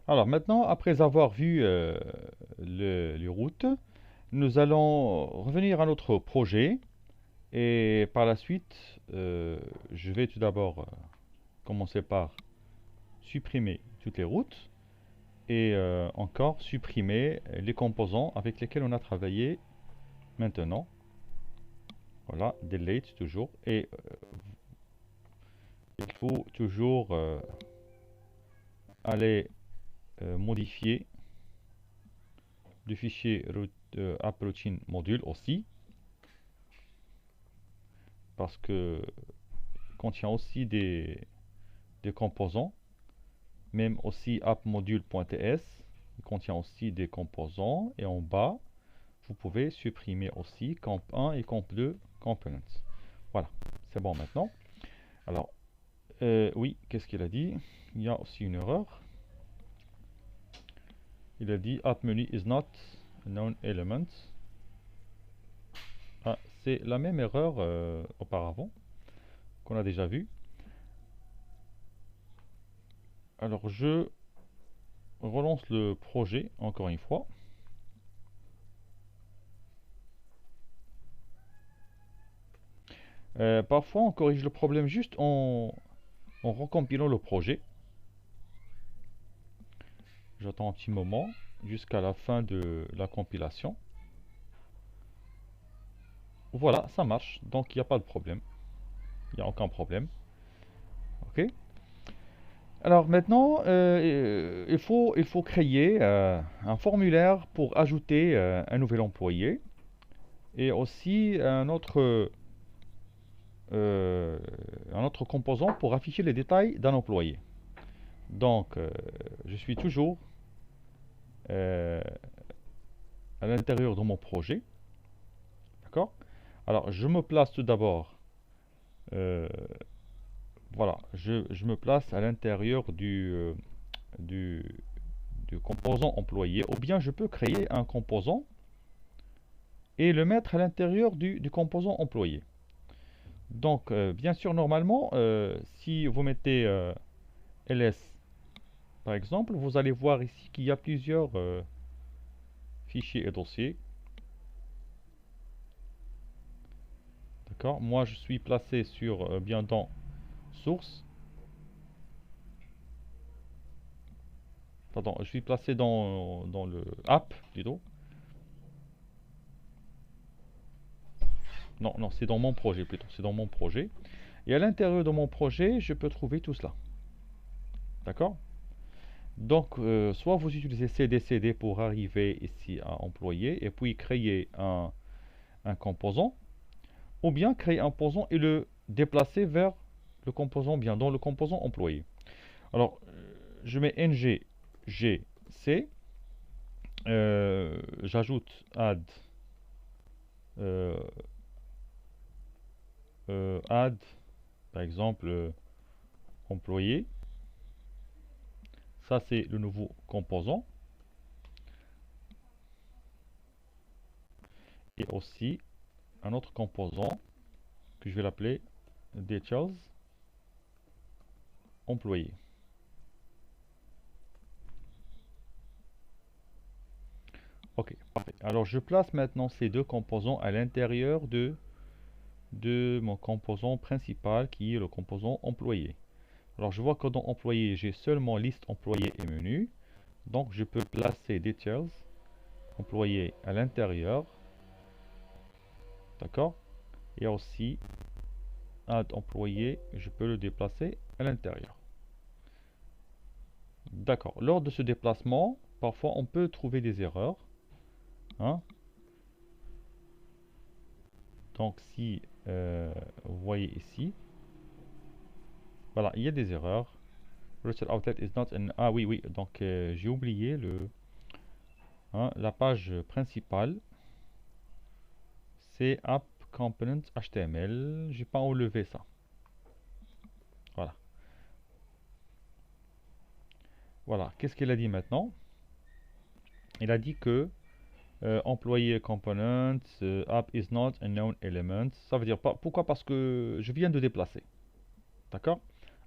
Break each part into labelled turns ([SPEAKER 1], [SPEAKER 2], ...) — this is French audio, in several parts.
[SPEAKER 1] Alors maintenant, après avoir vu les routes, nous allons revenir à notre projet et par la suite, je vais tout d'abord commencer par supprimer toutes les routes et encore supprimer les composants avec lesquels on a travaillé maintenant. Voilà, delete toujours et il faut toujours aller modifier le fichier app routine module aussi parce que contient aussi des composants, même aussi appmodule.ts, il contient aussi des composants et en bas vous pouvez supprimer aussi comp1 et comp2 components. Voilà, c'est bon maintenant. Alors oui, qu'est-ce qu'il a dit? Il y a aussi une erreur. Il a dit app menu is not a known element. Ah, c'est la même erreur auparavant qu'on a déjà vu. Alors je relance le projet encore une fois. Parfois on corrige le problème juste en recompilant le projet. J'attends un petit moment jusqu'à la fin de la compilation. Voilà, ça marche, donc il n'y a pas de problème. Il n'y a aucun problème. Ok. Alors maintenant, il faut créer un formulaire pour ajouter un nouvel employé et aussi euh, un autre composant pour afficher les détails d'un employé. Donc, je suis toujours euh, à l'intérieur de mon projet. D'accord? Alors, je me place tout d'abord. euh, voilà, je me place à l'intérieur du, du composant employé. Ou bien je peux créer un composant et le mettre à l'intérieur du composant employé. Donc, bien sûr, normalement, si vous mettez ls par exemple, vous allez voir ici qu'il y a plusieurs fichiers et dossiers. D'accord? Moi, je suis placé sur bien dans source. Pardon, je suis placé dans le app plutôt. Non, non, c'est dans mon projet plutôt. C'est dans mon projet. Et à l'intérieur de mon projet, je peux trouver tout cela. D'accord? Donc, soit vous utilisez cd pour arriver ici à employé et puis créer un composant, ou bien créer un composant et le déplacer vers le composant bien, dans le composant employé. Alors, je mets ng gc, j'ajoute add, euh, add, par exemple, employé. Ça, c'est le nouveau composant. Et aussi un autre composant que je vais l'appeler details employé. Ok, parfait. Alors je place maintenant ces deux composants à l'intérieur de mon composant principal qui est le composant employé. Alors je vois que dans employé, j'ai seulement liste employé et menu. Donc je peux placer details employé à l'intérieur. D'accord? Et aussi add employé, je peux le déplacer à l'intérieur. D'accord. Lors de ce déplacement, parfois on peut trouver des erreurs. Hein? Donc si vous voyez ici, voilà, il y a des erreurs. Virtual outlet is not an... Ah oui, oui, donc j'ai oublié la page principale. C'est app component HTML. J'ai pas enlevé ça. Voilà. Voilà. Qu'est-ce qu'il a dit maintenant? Il a dit que employé component app is not a known element. Ça veut dire pas. Pourquoi? Parce que je viens de déplacer. D'accord?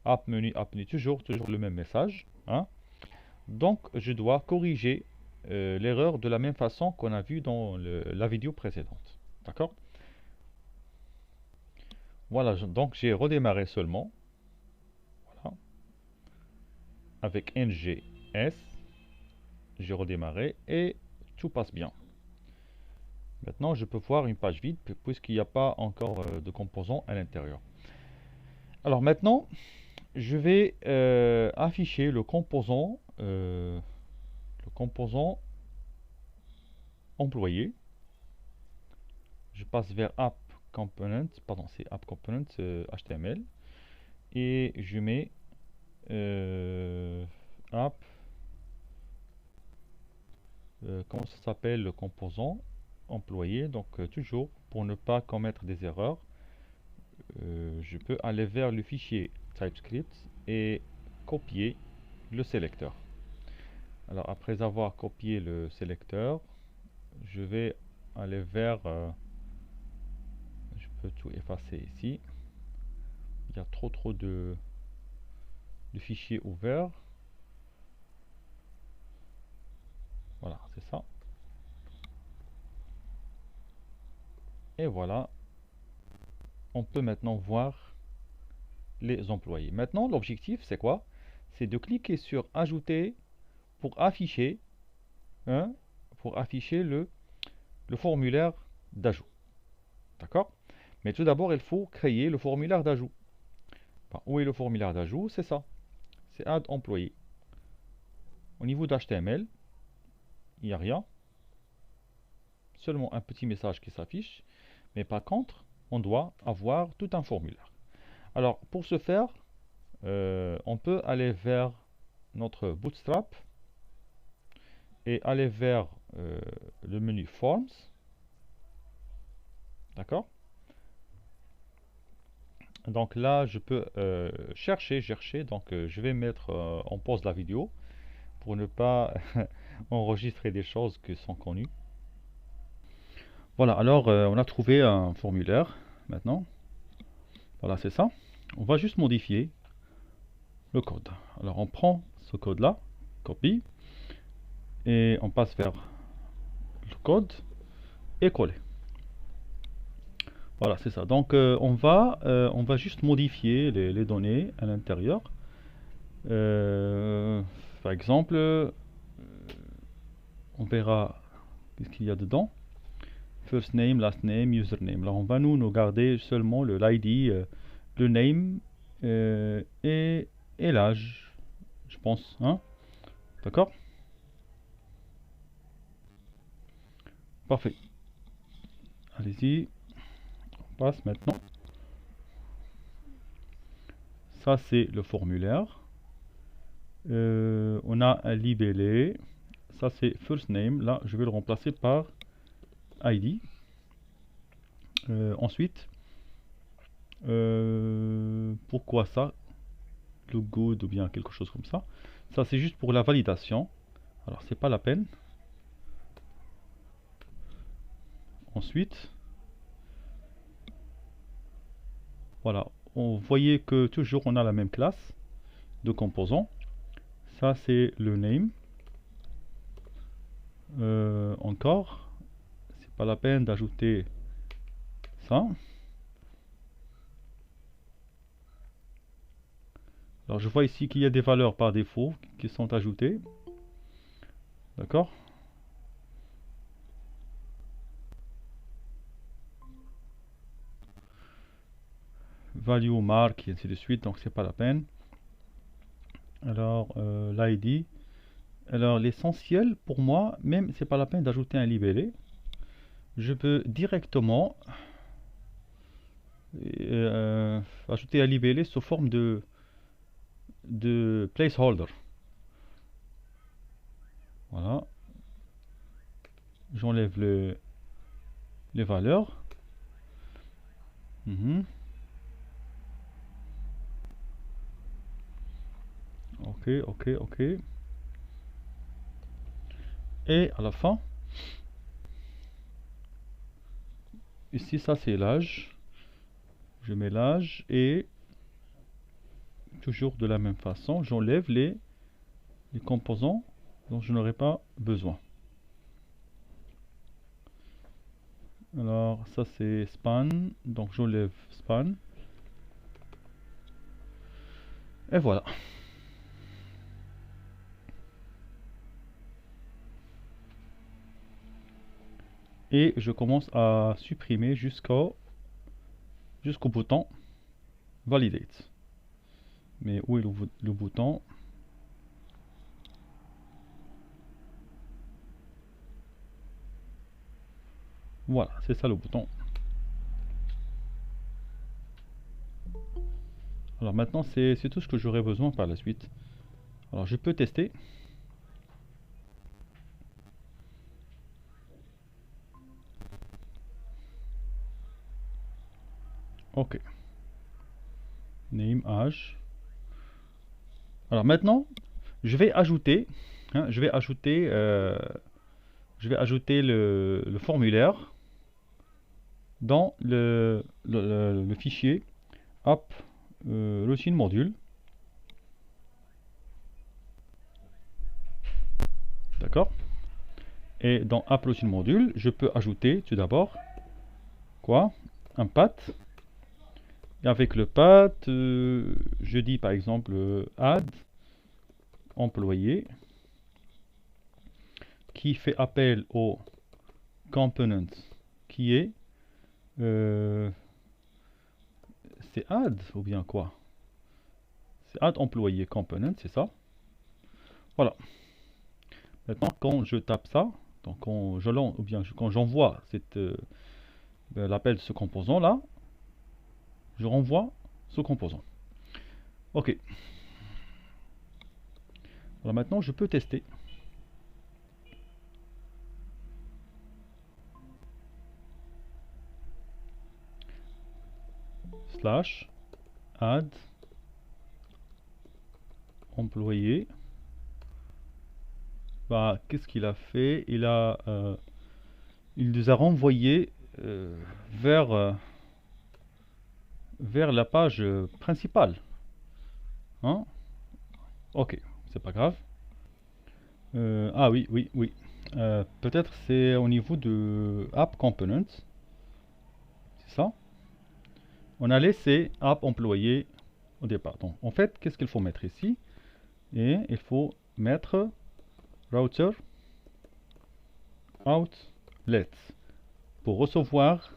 [SPEAKER 1] App menu, toujours le même message. Hein? Donc, je dois corriger l'erreur de la même façon qu'on a vu dans la vidéo précédente. D'accord? Voilà, donc j'ai redémarré seulement. Voilà. Avec NGS, j'ai redémarré et tout passe bien. Maintenant, je peux voir une page vide puisqu'il n'y a pas encore de composants à l'intérieur. Alors maintenant, je vais afficher le composant employé. Je passe vers App Component, pardon, c'est App Component HTML et je mets App, comment ça s'appelle le composant employé. Donc toujours pour ne pas commettre des erreurs, je peux aller vers le fichier TypeScript et copier le sélecteur. Alors après avoir copié le sélecteur, je vais aller vers je peux tout effacer ici. Il y a trop de fichiers ouverts. Voilà, c'est ça. Et voilà, on peut maintenant voir les employés. Maintenant, l'objectif, c'est quoi? C'est de cliquer sur Ajouter pour afficher, hein, le formulaire d'ajout. D'accord? Mais tout d'abord, il faut créer le formulaire d'ajout. Enfin, où est le formulaire d'ajout? C'est ça. C'est Add Employé. Au niveau d'HTML, il n'y a rien. Seulement un petit message qui s'affiche. Mais par contre, on doit avoir tout un formulaire. Alors, pour ce faire, on peut aller vers notre Bootstrap et aller vers le menu Forms. D'accord? Donc là, je peux chercher. Donc, je vais mettre en pause la vidéo pour ne pas enregistrer des choses qui sont connues. Voilà, alors on a trouvé un formulaire maintenant. Voilà, c'est ça. On va juste modifier le code. Alors on prend ce code-là, copie, et on passe vers le code et coller. Voilà, c'est ça. Donc on va juste modifier les données à l'intérieur. Par exemple, on verra qu'est-ce qu'il y a dedans. First name, last name, username. Là, on va nous garder seulement l'ID, le name et l'âge, je pense. Hein? D'accord? Parfait. Allez-y. On passe maintenant. Ça, c'est le formulaire. On a un libellé. Ça, c'est first name. Là, je vais le remplacer par ID. Ensuite, pourquoi ça? Le good ou bien quelque chose comme ça. Ça, c'est juste pour la validation. Alors, c'est pas la peine. Ensuite, voilà. On voyait que toujours on a la même classe de composants. Ça, c'est le name. Encore, c'est pas la peine d'ajouter ça. Alors je vois ici qu'il y a des valeurs par défaut qui sont ajoutées. D'accord? Value, mark, et ainsi de suite, donc c'est pas la peine. Alors l'ID. Alors l'essentiel pour moi, même c'est pas la peine d'ajouter un libellé. Je peux directement ajouter un libellé sous forme de placeholder. Voilà. J'enlève les valeurs. Ok. Et à la fin, ici ça c'est l'âge. Je mets l'âge et toujours de la même façon, j'enlève les les composants dont je n'aurai pas besoin. Alors ça c'est span, donc j'enlève span. Et voilà. Et je commence à supprimer jusqu'au bouton Validate. Mais où est le bouton? Voilà, c'est ça le bouton. Alors maintenant, c'est tout ce que j'aurai besoin par la suite. Alors je peux tester. Ok. Name, âge. Alors maintenant, je vais ajouter, je vais ajouter le formulaire dans le fichier app routine module. D'accord. Et dans app routine module, je peux ajouter tout d'abord quoi? Un path. Et avec le path, je dis par exemple add employé qui fait appel au component qui est c'est add ou bien quoi? C'est add employé component, c'est ça. Voilà. Maintenant, quand je tape ça, donc quand je lance ou bien quand j'envoie l'appel de ce composant là, je renvoie ce composant. Ok. Alors maintenant, je peux tester. Slash add employé. Bah, qu'est-ce qu'il a fait? Il nous a renvoyé vers la page principale. Hein? Ok, c'est pas grave. Ah oui, oui, oui. Peut-être c'est au niveau de App Components. C'est ça. On a laissé App Employé au départ. Donc, en fait, qu'est-ce qu'il faut mettre ici? Et il faut mettre Router Outlet pour recevoir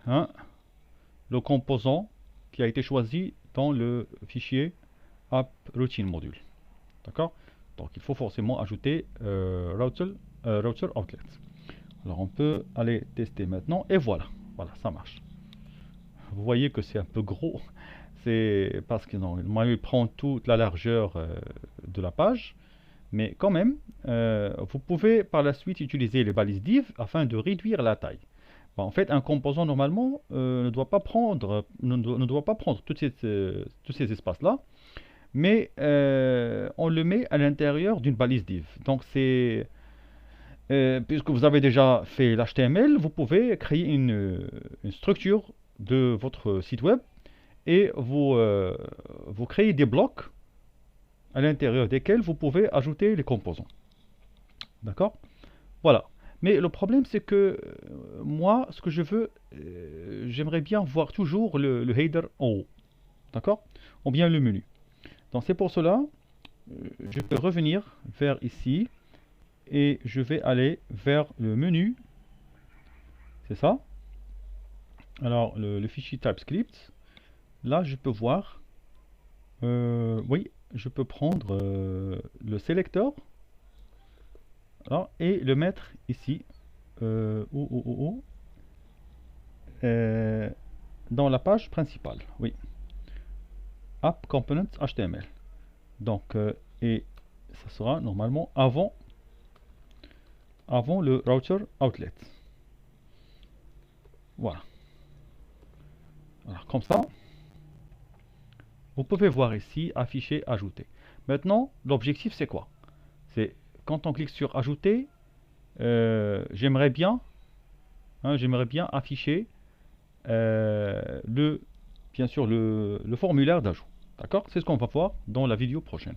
[SPEAKER 1] le composant qui a été choisi dans le fichier App Routine Module. D'accord? Donc il faut forcément ajouter router outlet. Alors on peut aller tester maintenant et voilà, ça marche. Vous voyez que c'est un peu gros, c'est parce que non, il prend toute la largeur de la page, mais quand même, vous pouvez par la suite utiliser les balises div afin de réduire la taille. Bon, en fait, un composant normalement ne doit pas prendre tous ces espaces-là, mais on le met à l'intérieur d'une balise div. Donc c'est puisque vous avez déjà fait l'HTML, vous pouvez créer une structure de votre site web et vous créez des blocs à l'intérieur desquels vous pouvez ajouter les composants. D'accord? Voilà. Mais le problème, c'est que moi, ce que je veux, j'aimerais bien voir toujours le header en haut. D'accord? Ou bien le menu. Donc c'est pour cela, je peux revenir vers ici et je vais aller vers le menu. C'est ça. Alors le fichier TypeScript, là je peux voir, oui, je peux prendre le sélecteur et le mettre ici, dans la page principale. Oui. App Component HTML. Donc, et ça sera normalement avant le router outlet. Voilà. Alors, comme ça, vous pouvez voir ici afficher, ajouter. Maintenant, l'objectif c'est quoi? C'est quand on clique sur ajouter, j'aimerais bien afficher bien sûr le formulaire d'ajout. D'accord? C'est ce qu'on va voir dans la vidéo prochaine.